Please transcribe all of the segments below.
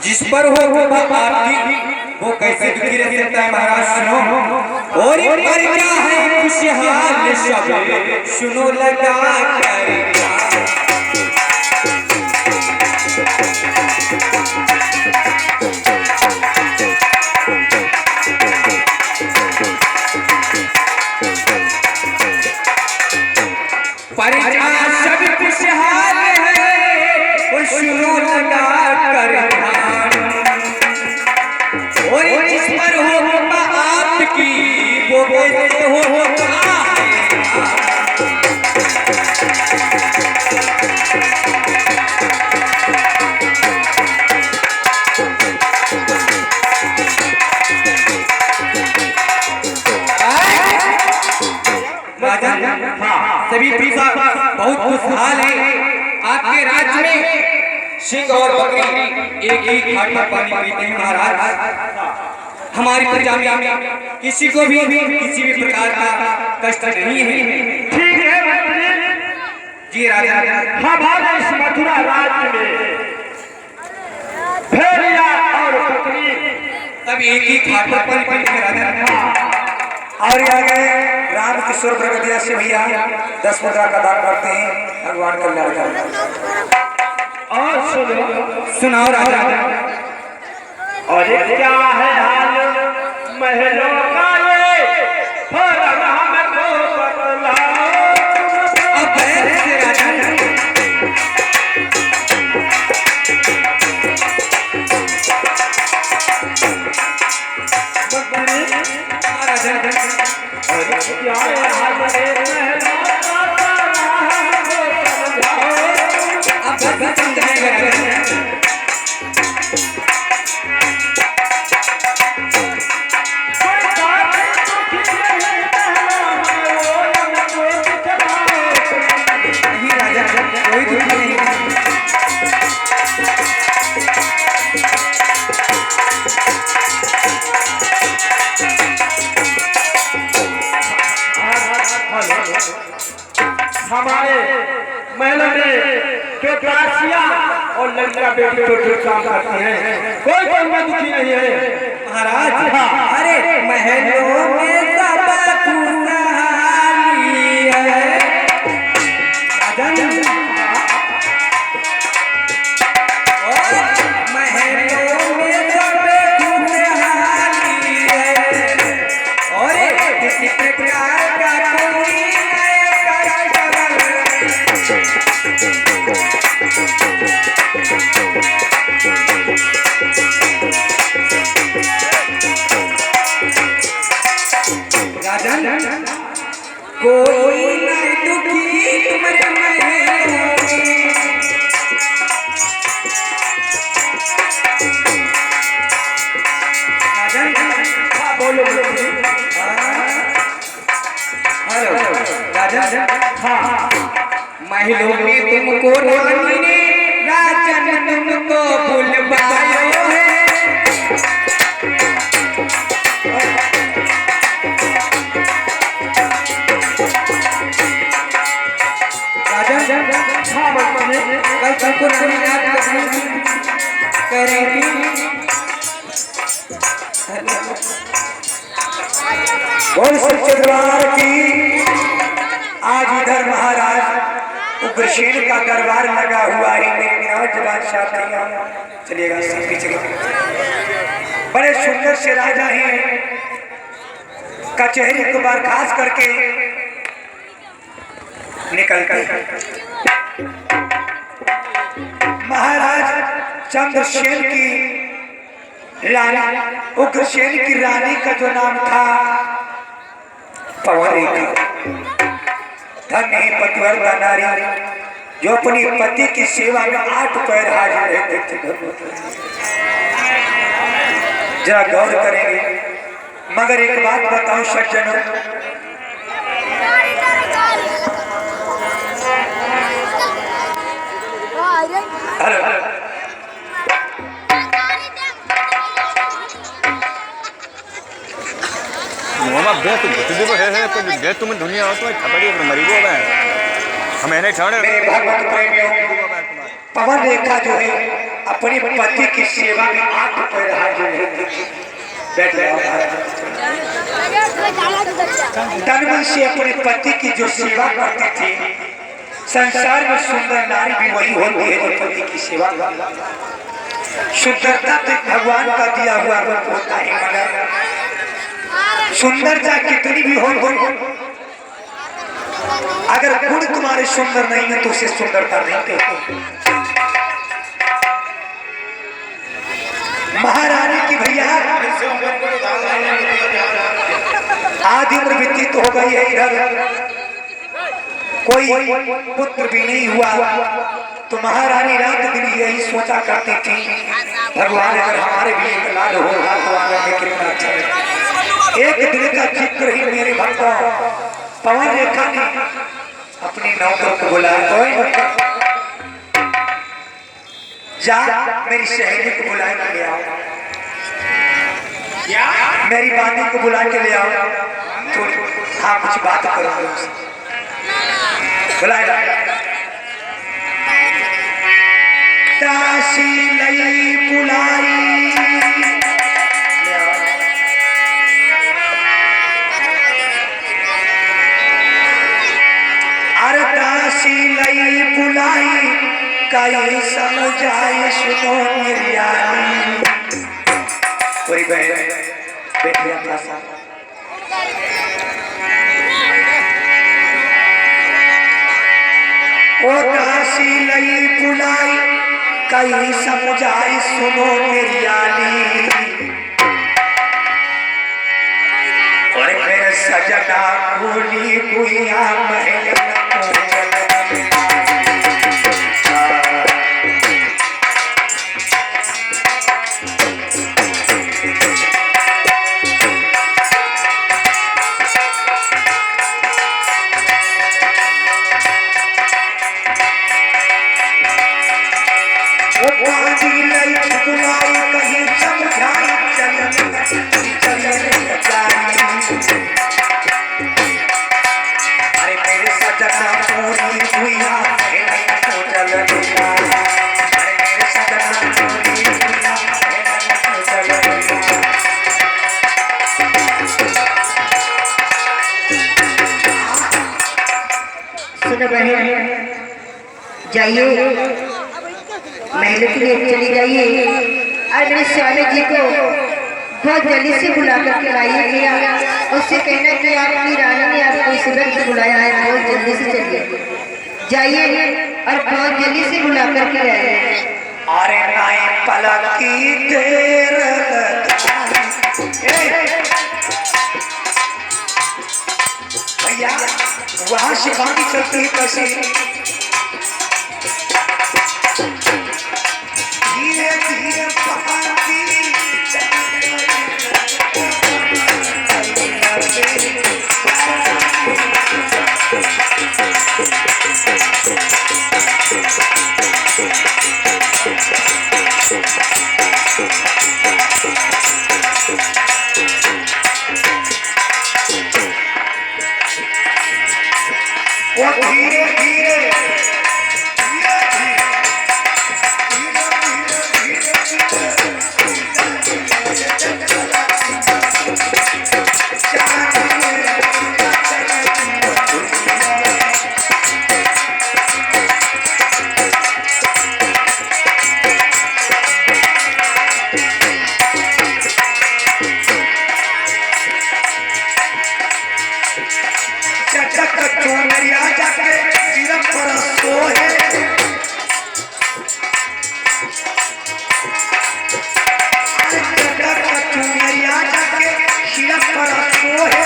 जिस पर हो आपकी वो कैसे दुखी रह सकता है महाराज। सुनो और एक बार क्या है खुशहाल शब्द सुनो लगा कर शब्द खुशहाल है वो सुनो लगा कर और जिस पर हो आपकी वो कैसे हो सभी बहुत खुशहाल है। आपके राज्य में सिंह और बकरी एक ही घाट पर पानी पीते हैं महाराज। हमारी प्रजा में किसी को भी किसी भी प्रकार का कष्ट नहीं है। ठीक है जी राजा। हमारे इस मथुरा राज्य में भेड़िया और बकरी तब एक ही घाट पर पानी पीते हैं राजा। और आ गए राम किशोर प्रगतिया से भैया 10 मुद्रा का दान करते हैं भगवान कल्याण का। और सुनाओ राजा। और ये क्या है हाल महलों का ये हमको बतलाओ। अब से राजा क्या है हाल महलों अब समझाएगा। हमारे महलों में जो दासियां और लड़कियां बेटी छोटे काम करती हैं, कोई उनमें दुखी नहीं है महाराज। अरे महलों में सब खुशहाली है राजन। महलों में सब खुशहाली है और किसी प्रकार का कोई राजन कोई नहीं दुखी तुम्हारे महलों में। राजन बोलो राजन। हाँ महलों में तुमको रानी ने राजन तुमको बुलवायो है। करेंगे। बोल सच्चे दरबार की। आज इधर महाराज उग्रसेन का दरबार लगा हुआ है। मेरे नौजवान साथियों, चलिएगा सबकी चलिए। बड़े सुंदर से राजा हैं, कचहरी को बर्खास्त करके निकलते हैं। महाराज चंद्रसेन की रानी, उग्रसेन की रानी का जो नाम था पवन रेखा। धन्य है पतिव्रता नारी जो अपनी पति की सेवा में 8 पैर हाजिर रहते थे। जरा गौर करेंगे। मगर एक बात बताओ सज्जनों, हेलो, तुम्हें दुनिया हो तो खपड़ी मरीबो है हमें नहीं छोड़े। मेरे भगवत प्रेमियों, पवन रेखा जो है अपने पति की सेवा में 8 पैर हाजिर रहते थे। बैठ जाओ। तन से अपने पति की जो सेवा करती थी। संसार में सुंदर नारी भी वही होती है जो पति की सेवा करती है। सुंदरता तो भगवान का दिया हुआ रूप होता है, मगर सुंदरता कितनी भी हो अगर गुण तुम्हारे सुंदर नहीं है तो उसे सुंदरता नहीं कहते। महारानी की भैया आदि उम्र व्यतीत हो गई है। इधर कोई पुत्र भी नहीं हुआ तो महारानी रात दिन यही सोचा करती थी, भगवान अगर हमारे भी एक लाल होगा तो आगे में कितना अच्छा है। एक दिन का जिक्र ही मेरे भक्तों पवन रेखा ने अपनी नौकर को बुलाया। जा मेरी सहेली को बुला के ले आओ, मेरी बानी को बुला के ले आओ, थोड़ी हाँ कुछ बात करो। बुलाया दासी लई बुलाई, अरे दासी लई बुलाई कई समझाए सुनो मेरी आनी। पूरी बहन बैठी अपना साथ। ओ दासी लई बुलाई कई समझाए सुनो मेरी आनी। और मेरे सजना भूली गुइया महल जाइए महल के लिए चली जाइए और मेरे स्वामी जी को बहुत जल्दी से बुला करके लाइए भैया। उससे कहना कि आपकी रानी ने आपको इस वक्त बुलाया है, बहुत जल्दी से चलिए जाइए और बहुत जल्दी से बुला करके लाइए। अरे नाई पलक की देर भैया वहां से बाकी चलती है कैसे धीरे धीरे पहाड़ी वो धीरे धीरे धीरे धीरे धीरे धीरे चुनरिया जाके सिर पर सोहे चुनरिया जाके सिर पर सोहे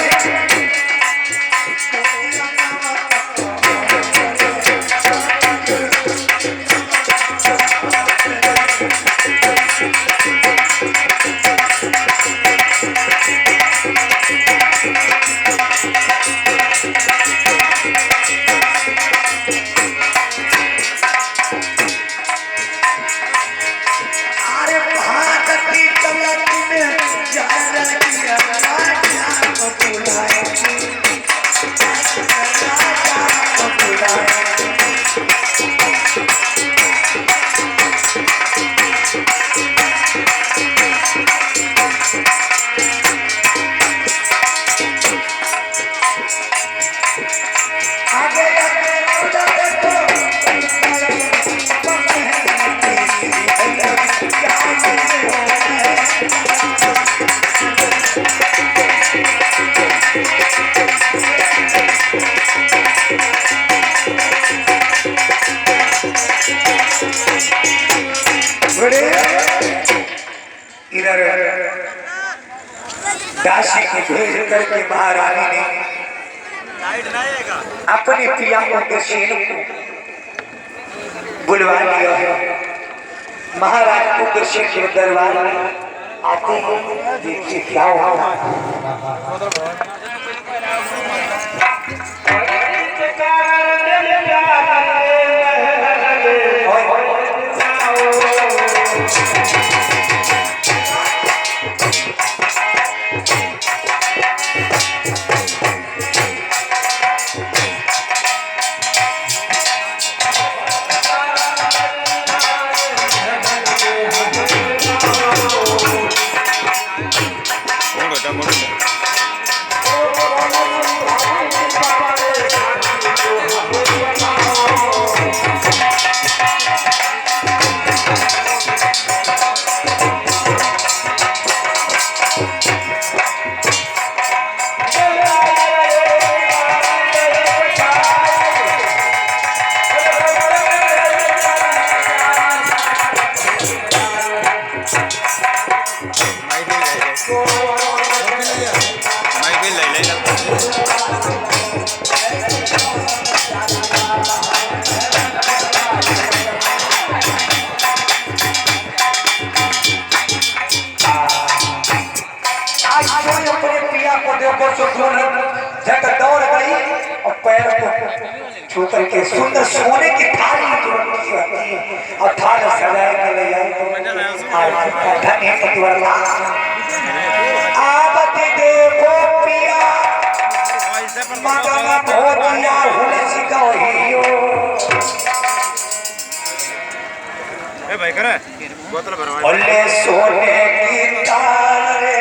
इधर दासी को भेज करके महारानी ने अपने प्रिया उग्रसेन को बुलवा लिया है। महाराज उग्रसेन के दरबार में आते हैं, देखिए क्या हुआ। दौड़ गई और पैर को छू करके सुंदर सोने की थाली जो रखी होती है और थाल सजाए के ले आई धन्य पतिवर्ता आवती देखो पिया मगन भोतिया हुलसी कहियो ए भाई करे बोतल भरवा बोले सोने की तार रे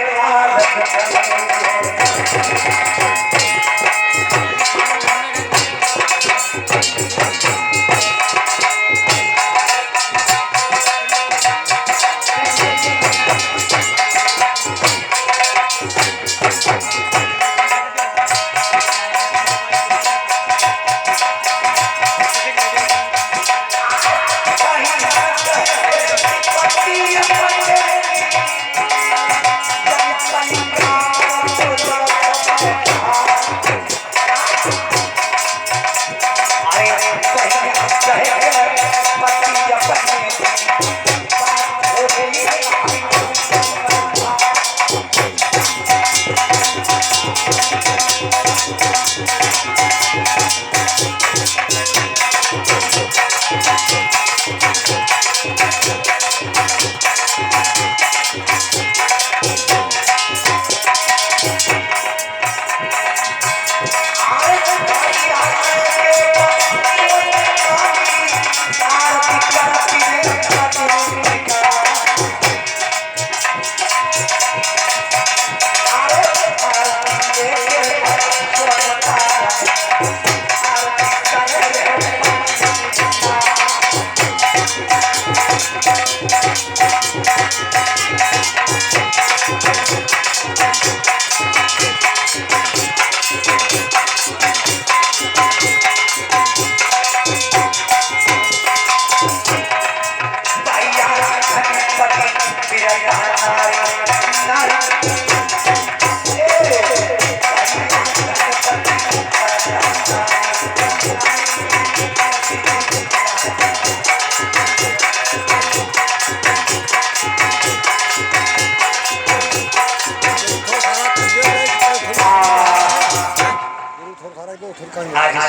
आज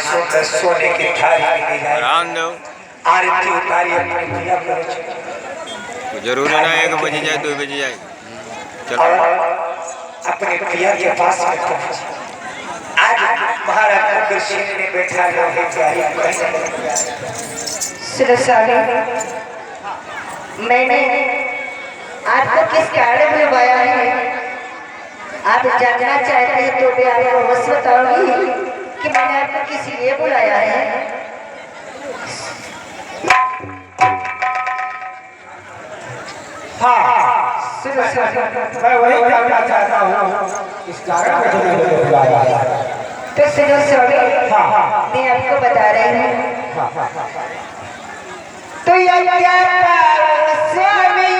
सुंदर सोने की थाली मिली जाए राम दो आरती उतारी अपने पिया करे जरूरी ना है कि बजी जाए 2 बजे जाए चलो और अपने पिया के पास में पहुंचे। आज महाराज कुंवर सिंह ने बैठा है प्यारी सुनो स्वामी, मैंने आपको किस कारण बुलवाया है आप जानना चाहते हैं तो मैं आपको बस बताऊंगी कि मैंने आपको किस लिए बुलाया है। हाँ सुनो स्वामी, मैं वही जानना चाहता हूँ इस कारण मुझे बुलाया है। तो सुनो स्वामी, हाँ मैं आपको बता रही हूँ। तो ये क्या स्वामी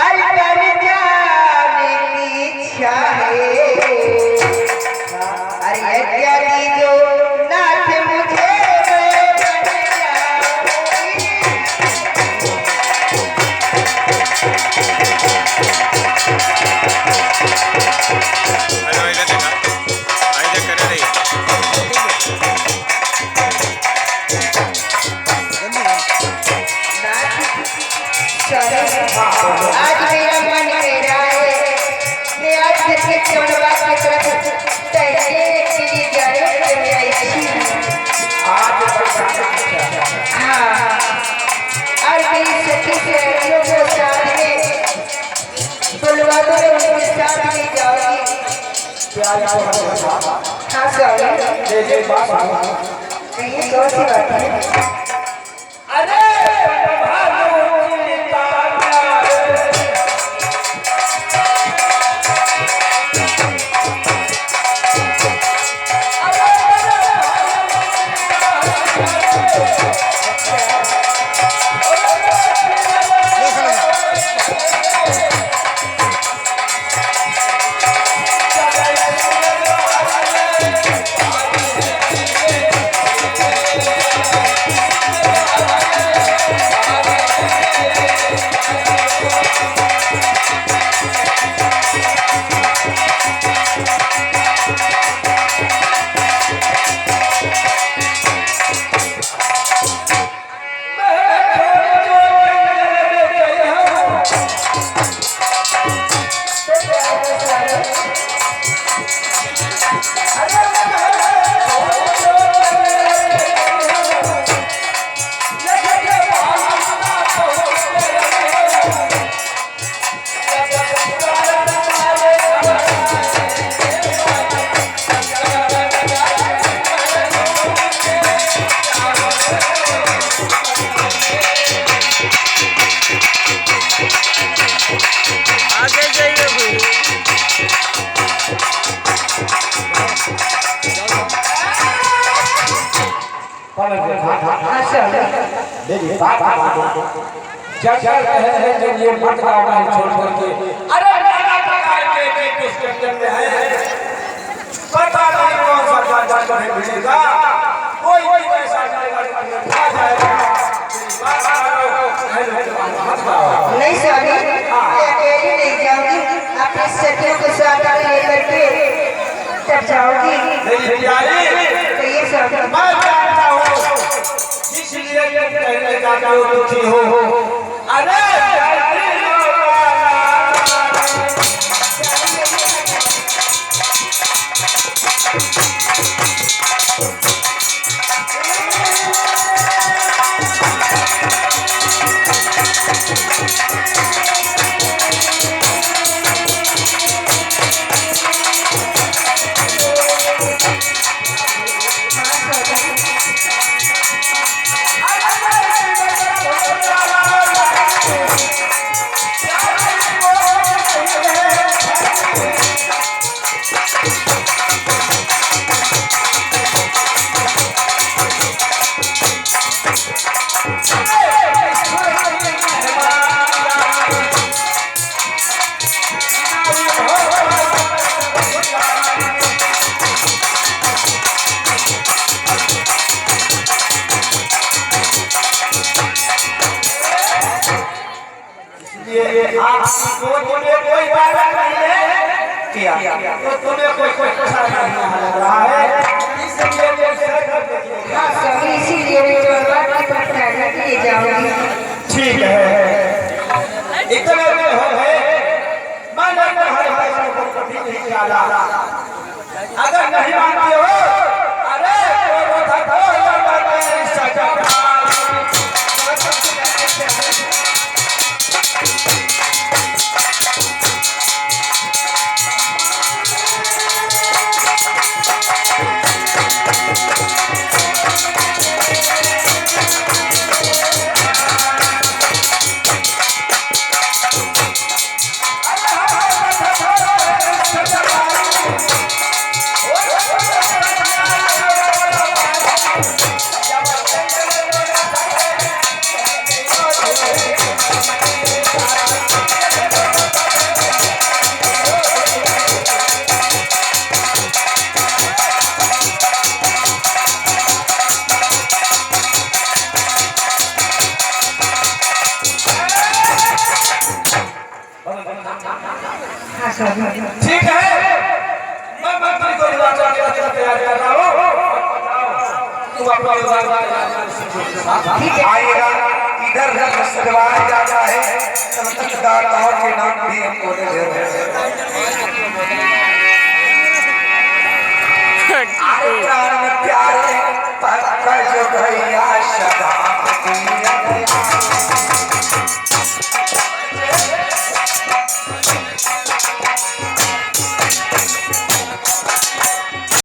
अरे जाने की इच्छा है, अरे क्या जो नाथ मुझे हेलो इधर देखा इधर कर रही आज मेरा मन कह रहा है मैं आज घर के चौड़वा की तरफ तैरने के लिए जाने के लिए आई थी। हाँ, और मेरी सखी सहेलियों को साथ में बुलवा दो, उनके साथ में जाऊंगी। हाँ सॉरी, ये कौन सी बात है? जब है जब ये मत गाना है छोड़ करके अरे नाना प्रकार के कुछ कंजन में है पता नहीं कौन सा जाकर है मिलेगा कोई पैसा आ जाएगा। नहीं स्वामी, मैं अकेली नहीं जाऊंगी, अपने सखियों को साथ लेकर के तब जाऊंगी। तो ये स्वामी मैं जानता हूँ इसलिए कहने जाता हूँ दुखी हो अरे तो तुम्हें कोई बात नहीं है किया तो तुम्हें कोई पसंद नहीं लग रहा है इसलिए हाँ स्वामी, इसीलिए मैं चौराहा की प्रार्थना किए जाऊंगी। ठीक है इतने में हो गए मैंने तुम्हारे फैसले को कभी नहीं डाला अगर नहीं मानते हो अरे ठीक है मैं मंत्री को निर्वाचन के लिए तैयार कर रहा हूँ तुम अपना आएगा इधर सजवाया जाता है तब तक दाताओं के नाम भी हमको दे प्राण प्यारे पक्का जो भैया सदा